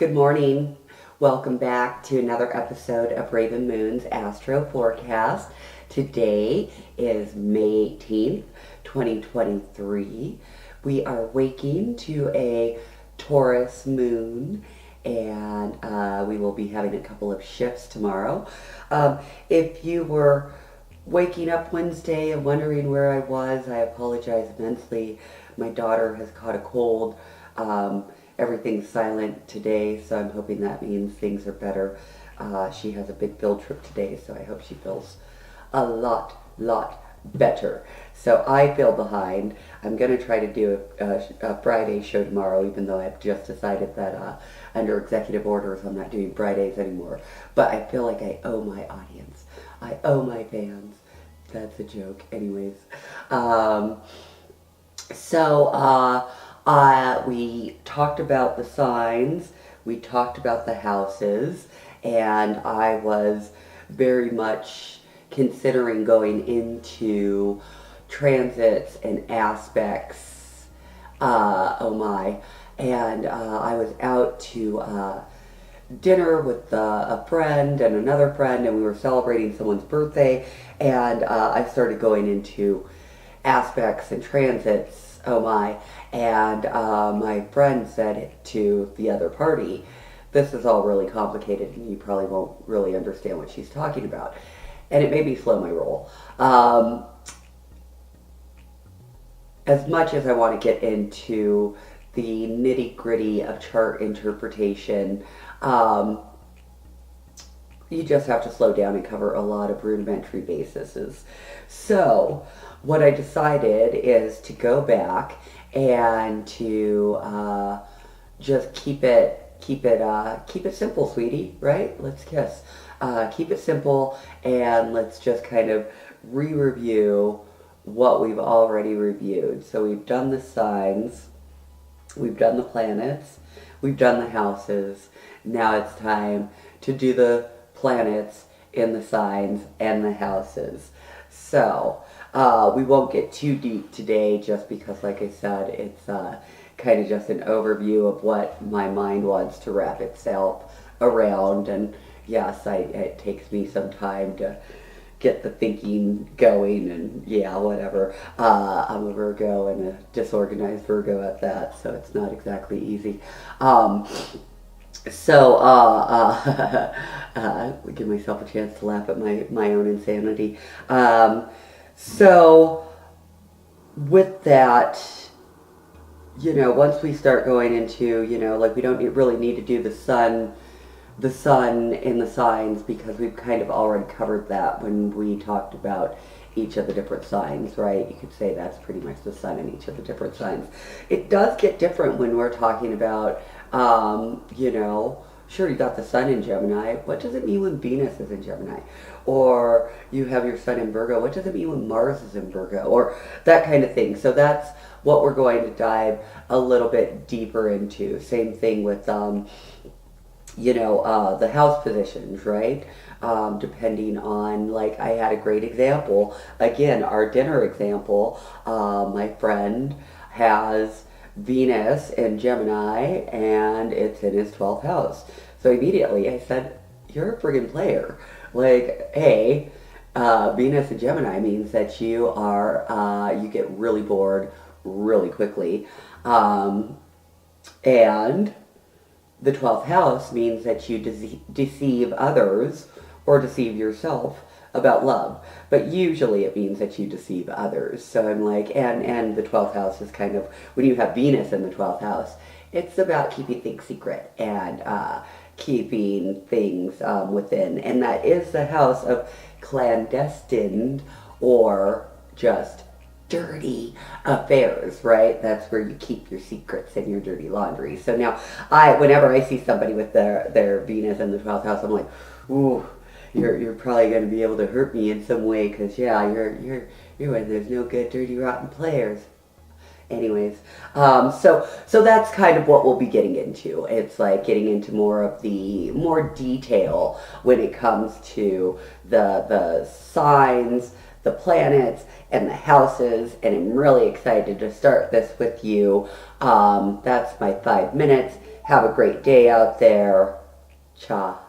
Good morning. Welcome back to another episode of Rav'n Moon's Astro Forecast. Today is May 18th, 2023. We are waking to a Taurus moon and we will be having a couple of shifts tomorrow. If you were waking up Wednesday and wondering where I was, I apologize immensely. My daughter has caught a cold. Everything's silent today, so I'm hoping that means things are better. She has a big field trip today, so I hope she feels a lot better. So I feel behind. I'm going to try to do a Friday show tomorrow, even though I've just decided that under executive orders I'm not doing Fridays anymore. But I feel like I owe my audience. I owe my fans. That's a joke. Anyways. We talked about the signs, we talked about the houses, and I was very much considering going into transits and aspects. Oh my. And I was out to dinner with a friend and another friend, and we were celebrating someone's birthday, and I started going into aspects and transits. Oh my. And my friend said to the other party, this is all really complicated and you probably won't really understand what she's talking about. And it made me slow my roll. As much as I want to get into the nitty-gritty of chart interpretation, you just have to slow down and cover a lot of rudimentary bases. So what I decided is to go back and to just keep it simple, sweetie, right? Let's kiss. Keep it simple, and let's just kind of re-review what we've already reviewed. So we've done the signs, we've done the planets, we've done the houses. Now it's time to do the planets in the signs and the houses. So we won't get too deep today just because, like I said, it's kind of just an overview of what my mind wants to wrap itself around. And yes, it takes me some time to get the thinking going, and yeah, whatever. I'm a Virgo and a disorganized Virgo at that, so it's not exactly easy. Give myself a chance to laugh at my own insanity. So with that, once we start going into, like we don't really need to do the sun in the signs, because we've kind of already covered that when we talked about each of the different signs, right? You could say that's pretty much the sun in each of the different signs. It does get different when we're talking about, sure, you got the sun in Gemini. What does it mean when Venus is in Gemini? Or you have your sun in Virgo. What does it mean when Mars is in Virgo? Or that kind of thing. So that's what we're going to dive a little bit deeper into. Same thing with, the house positions, right? Depending on, like, I had a great example. Again, our dinner example, my friend has Venus in Gemini, and it's in his 12th house. So immediately I said, you're a friggin' player. Like, hey, Venus in Gemini means that you get really bored really quickly. And the 12th house means that you deceive others or deceive yourself about love. But usually it means that you deceive others. So I'm like, and the 12th house is kind of, when you have Venus in the 12th house, it's about keeping things secret and keeping things within. And that is the house of clandestine or just dirty affairs, right? That's where you keep your secrets and your dirty laundry. So now, whenever I see somebody with their Venus in the 12th house, I'm like, ooh, you're probably going to be able to hurt me in some way, because yeah, you're one of those no good, dirty, rotten players. Anyways, so that's kind of what we'll be getting into. It's like getting into more detail when it comes to the signs, the planets, and the houses, and I'm really excited to start this with you. That's my 5 minutes. Have a great day out there. Ciao.